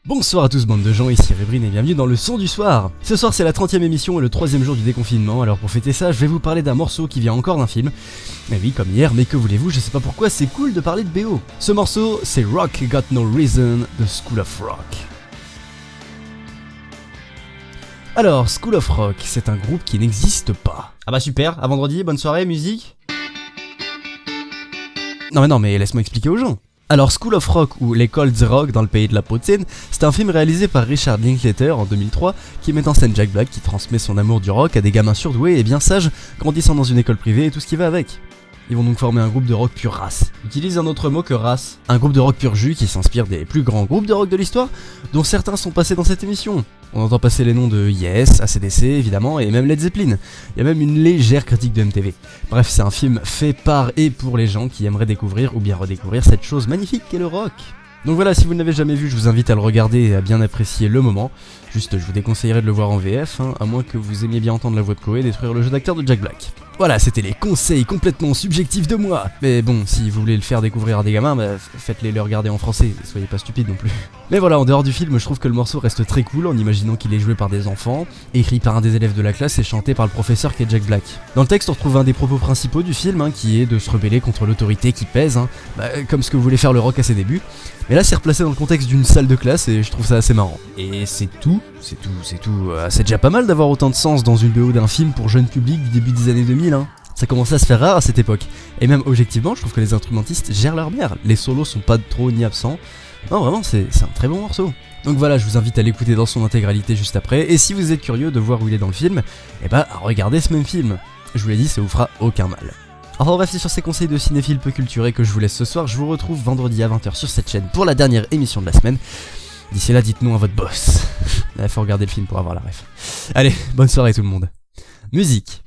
Bonsoir à tous bande de gens, ici Rébrine et bienvenue dans le son du soir. Ce soir c'est la 30e émission et le 3e jour du déconfinement, alors pour fêter ça je vais vous parler d'un morceau qui vient encore d'un film. Mais oui comme hier, mais que voulez-vous, je sais pas pourquoi c'est cool de parler de BO. Ce morceau c'est Rock Got No Reason de School of Rock. Alors School of Rock c'est un groupe qui n'existe pas. Ah bah super, à vendredi, bonne soirée, musique. Non mais laisse-moi expliquer aux gens. Alors School of Rock ou l'école du rock dans le pays de la poutine, c'est un film réalisé par Richard Linklater en 2003 qui met en scène Jack Black qui transmet son amour du rock à des gamins surdoués et bien sages grandissant dans une école privée et tout ce qui va avec. Ils vont donc former un groupe de rock pure race. Utilise un autre mot que race. Un groupe de rock pur jus qui s'inspire des plus grands groupes de rock de l'histoire, dont certains sont passés dans cette émission. On entend passer les noms de Yes, AC/DC évidemment, et même Led Zeppelin. Il y a même une légère critique de MTV. Bref, c'est un film fait par et pour les gens qui aimeraient découvrir ou bien redécouvrir cette chose magnifique qu'est le rock. Donc voilà, si vous ne l'avez jamais vu, je vous invite à le regarder et à bien apprécier le moment. Juste, je vous déconseillerais de le voir en VF, à moins que vous aimiez bien entendre la voix de Koé détruire le jeu d'acteur de Jack Black. Voilà, c'était les conseils complètement subjectifs de moi. Mais bon, si vous voulez le faire découvrir à des gamins, faites-les le regarder en français, soyez pas stupides non plus. Mais voilà, en dehors du film, je trouve que le morceau reste très cool en imaginant qu'il est joué par des enfants, écrit par un des élèves de la classe et chanté par le professeur qui est Jack Black. Dans le texte, on retrouve un des propos principaux du film, qui est de se rebeller contre l'autorité qui pèse, comme ce que voulait faire le rock à ses débuts. Mais là, c'est replacé dans le contexte d'une salle de classe et je trouve ça assez marrant. Et c'est tout. C'est déjà pas mal d'avoir autant de sens dans une BO d'un film pour jeune public du début des années 2000, Ça commençait à se faire rare à cette époque. Et même objectivement, je trouve que les instrumentistes gèrent leur bière. Les solos sont pas trop ni absents. Non, vraiment, c'est un très bon morceau. Donc voilà, je vous invite à l'écouter dans son intégralité juste après. Et si vous êtes curieux de voir où il est dans le film, regardez ce même film. Je vous l'ai dit, ça vous fera aucun mal. Enfin bref, c'est sur ces conseils de cinéphiles peu culturés que je vous laisse ce soir. Je vous retrouve vendredi à 20h sur cette chaîne pour la dernière émission de la semaine. D'ici là, dites-nous à votre boss. Il faut regarder le film pour avoir la ref. Allez, bonne soirée tout le monde. Musique.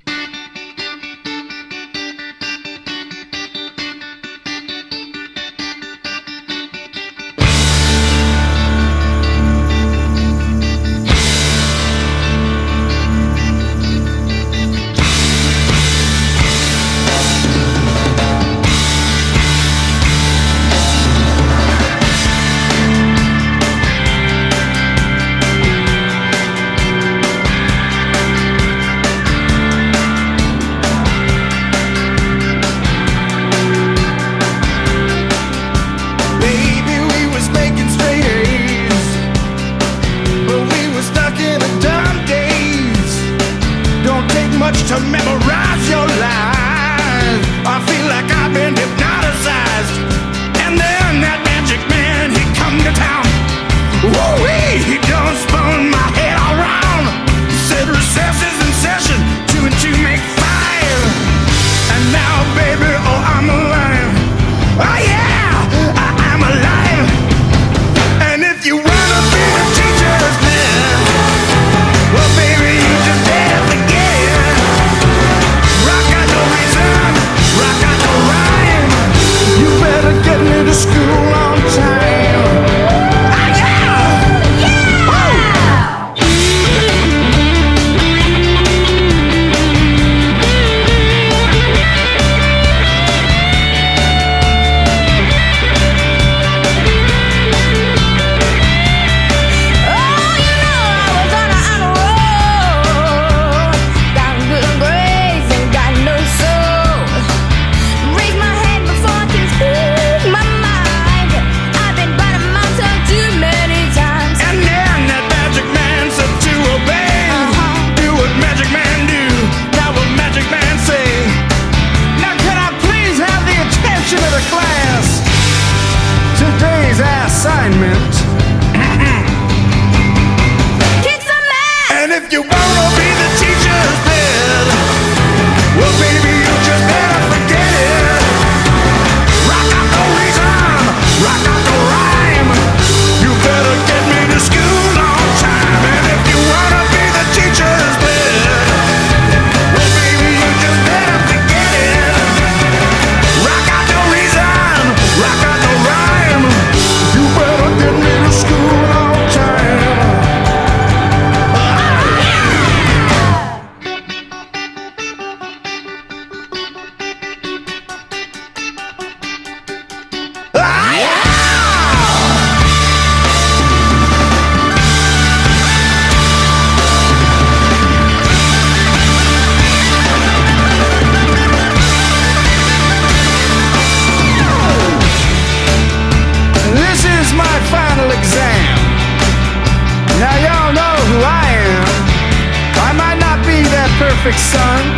perfect son,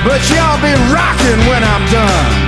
but y'all be rocking when I'm done.